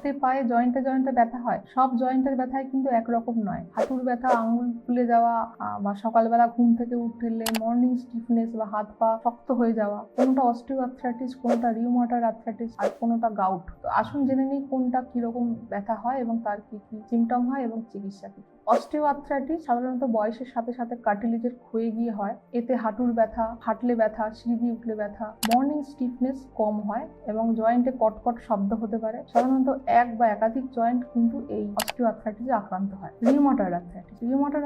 হাতে পায়ে জয়েন্টে জয়েন্টে ব্যথা হয়, সব জয়েন্টের ব্যথাই কিন্তু একরকম নয়। হাঁটুর ব্যথা, আঙুল ফুলে যাওয়া বা সকালবেলা ঘুম থেকে উঠলে মর্নিং স্টিফনেস বা হাত পা শক্ত হয়ে যাওয়া, কোনোটা অস্টিওআর্থ্রাইটিস, কোনোটা রিউমাটয়েড আর্থ্রাইটিস, আর কোনোটা গাউট। তো আসুন জেনে নিই কোনটা কিরকম ব্যথা হয় এবং তার কি কি সিমটম হয় এবং চিকিৎসা কি। অস্টিওআর্থ্রাইটিস সাধারণত বয়সের সাথে সাথে কার্টিলেজের ক্ষয়ে গিয়ে হয়। এতে হাঁটুর ব্যথা, হাঁটলে ব্যথা, সিঁড়ি দিয়ে উঠলে ব্যথা, মর্নিং স্টিফনেস কম হয় এবং জয়েন্টে কটকট শব্দ হতে পারে। সাধারণত এক বা একাধিক জয়েন্ট কিন্তু এই অস্টিওআর্থ্রাইটিসে আক্রান্ত হয়। রিউমাটয়েড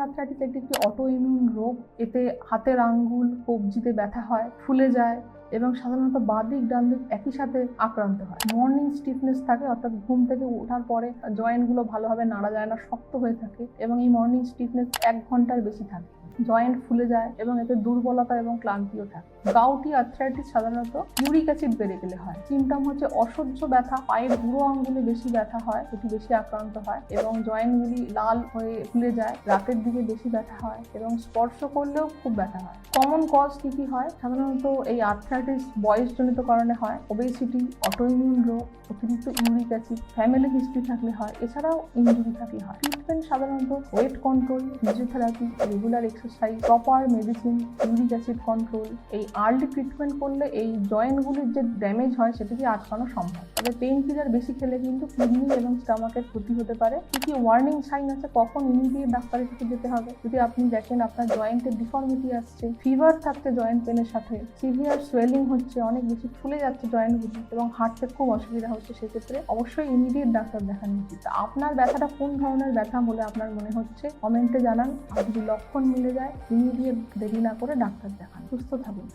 আর্থ্রাইটিস এটি একটি অটো ইমিউন রোগ। এতে হাতের আঙ্গুল কবজিতে ব্যথা হয়, ফুলে যায় এবং সাধারণত বাঁ দিক ডান দিক একই সাথে আক্রান্ত হয়। মর্নিং স্টিফনেস থাকে, অর্থাৎ ঘুম থেকে ওঠার পরে জয়েন্টগুলো ভালোভাবে নাড়া যায় না, শক্ত হয়ে থাকে এবং এই মর্নিং স্টিফনেস 1 ঘন্টার বেশি থাকে। জয়েন্ট ফুলে যায় এবং এতে দুর্বলতা এবং ক্লান্তিও থাকে। গাউটি আর্থ্রাইটিস সাধারণত ইউরিক অ্যাসিড বেড়ে গেলে হয়। সিমটম হচ্ছে অসহ্য ব্যথা, পায়ের বুড়ো আঙ্গুলে বেশি ব্যথা হয়, এটি বেশি আক্রান্ত হয় এবং জয়েন্টগুলি লাল হয়ে ফুলে যায়, রাতের দিকে বেশি ব্যথা হয় এবং স্পর্শ করলেও খুব ব্যথা হয়। কমন কজ কি কি হয়? সাধারণত এই আর্থ্রাইটিস বয়সজনিত কারণে হয়, ওবেসিটি, অটোইমিউন রোগ, অতিরিক্ত ইউরিক অ্যাসিড, ফ্যামিলি হিস্ট্রি থাকলে হয়, এছাড়াও ইনজুরি থাকলে হয়। ট্রিটমেন্ট সাধারণত wait control, physiotherapy, regular exercise, proper medicine, uric acid control. এই আর্লি ট্রিটমেন্ট করলে এই জয়েন্টগুলির যে ড্যামেজ হয় সেটিকে আটকানো সম্ভব। তবে পেইন কিলার বেশি খেলে কিন্তু কিডনি এবং স্টমাকের ক্ষতি হতে পারে। কি কি ওয়ার্নিং সাইন আছে, কখন ইমিডিয়েট ডাক্তারের কাছে যেতে হবে? যদি আপনি দেখেন আপনার জয়েন্টের ডিফর্মিটি আসছে, ফিভার থাকছে জয়েন্ট পেনের সাথে, সিভিয়ার সোয়েলিং হচ্ছে, অনেক বেশি ফুলে যাচ্ছে জয়েন্টগুলি এবং হাঁটতে খুব অসুবিধা হচ্ছে, সেক্ষেত্রে অবশ্যই ইমিডিয়েট ডাক্তার দেখানো উচিত। আপনার ব্যথাটা কোন ধরনের ব্যথা বলে আপনার মনে হচ্ছে কমেন্টে জানান। আর যদি লক্ষণ মিলে যায় ইমিডিয়েট দেরি না করে ডাক্তার দেখান। সুস্থ থাকুন।